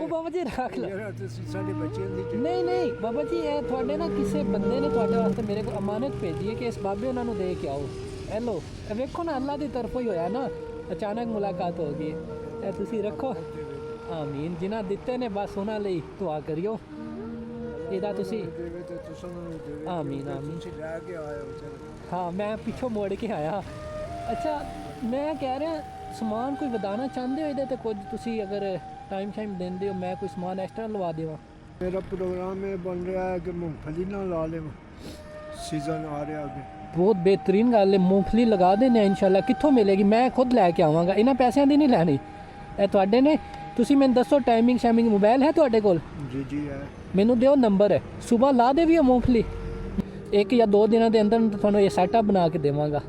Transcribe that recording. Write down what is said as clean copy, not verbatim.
ਉਹ ਬਾਬਾ ਜੀ ਰੱਖ ਲਓ। ਯਾਰ ਤੁਸੀਂ ਸਾਡੇ ਬੱਚਿਆਂ ਦੀ ਨਹੀਂ ਨਹੀਂ ਬਾਬਾ ਜੀ, ਇਹ ਤੁਹਾਡੇ ਨਾ ਕਿਸੇ ਬੰਦੇ ਨੇ ਤੁਹਾਡੇ ਵਾਸਤੇ ਮੇਰੇ ਕੋਲ ਅਮਾਨਤ ਭੇਜੀ ਹੈ ਕਿ ਇਸ ਬਾਬੇ ਉਹਨਾਂ ਨੂੰ ਦੇ ਕੇ ਆਓ। ਇਹ ਲਓ, ਇਹ ਵੇਖੋ ਨਾ, ਅੱਲਾ ਦੀ ਤਰਫੋਂ ਹੀ ਹੋਇਆ ਨਾ, ਅਚਾਨਕ ਮੁਲਾਕਾਤ ਹੋ ਗਈ। ਇਹ ਤੁਸੀਂ ਰੱਖੋ। ਆਮੀਨ। ਜਿਨ੍ਹਾਂ ਦਿੱਤੇ ਨੇ ਬਸ ਉਹਨਾਂ ਲਈ ਦੁਆ ਕਰਿਓ। ਇਹਦਾ ਤੁਸੀਂ ਦੇਵੇ ਤੇ ਤੁਸੀਂ ਨੂੰ ਦੇਵੇ। ਆਮੀਨ ਆਮੀਨ। ਤੁਸੀਂ ਲੈ ਕੇ ਆਏ ਹੋ ਚਲ। ਹਾਂ, ਮੈਂ ਪਿੱਛੋਂ ਮੋੜ ਕੇ ਆਇਆ। ਅੱਛਾ, ਮੈਂ ਕਹਿ ਰਿਹਾ ਸਮਾਨ ਕੋਈ ਵਧਾਉਣਾ ਚਾਹੁੰਦੇ ਹੋ ਇਹਦੇ ਤੇ ਕੁਝ? ਤੁਸੀਂ ਅਗਰ ਟਾਈਮ ਦਿੰਦੇ ਹੋ, ਮੈਂ ਕੋਈ ਸਮਾਨ ਐਕਸਟਰਾ ਲਵਾ ਦੇਵਾਂ। ਮੇਰਾ ਪ੍ਰੋਗਰਾਮ ਇਹ ਬਣ ਰਿਹਾ ਹੈ ਕਿ ਮੂੰਗਫਲੀ ਨਾਲ ਲਾ ਲਵਾਂ, ਸੀਜ਼ਨ ਆ ਰਿਹਾ ਅੱਗੇ। ਬਹੁਤ ਬਿਹਤਰੀਨ ਗੱਲ ਹੈ, ਮੂੰਗਫਲੀ ਲਗਾ ਦੇਣੇ ਇਨਸ਼ਾਅੱਲਾ। ਕਿੱਥੋਂ ਮਿਲੇਗੀ? ਮੈਂ ਖੁਦ ਲੈ ਕੇ ਆਵਾਂਗਾ, ਇਹਨਾਂ ਪੈਸਿਆਂ ਦੀ ਨਹੀਂ ਲੈਣੀ। ਇਹ ਤੁਹਾਡੇ ਨੇ। ਤੁਸੀਂ ਮੈਨੂੰ ਦੱਸੋ ਟਾਈਮਿੰਗ ਮੋਬਾਈਲ ਹੈ ਤੁਹਾਡੇ ਕੋਲ? ਜੀ ਜੀ ਹੈ। ਮੈਨੂੰ ਦਿਓ ਨੰਬਰ ਹੈ, ਸਵੇਰ ਲਾ ਦੇਵੀਓ ਮੂੰਗਫਲੀ। 1 ਜਾਂ 2 ਦਿਨਾਂ ਦੇ ਅੰਦਰ ਤੁਹਾਨੂੰ ਇਹ ਸੈਟਅਪ ਬਣਾ ਕੇ ਦੇਵਾਂਗਾ।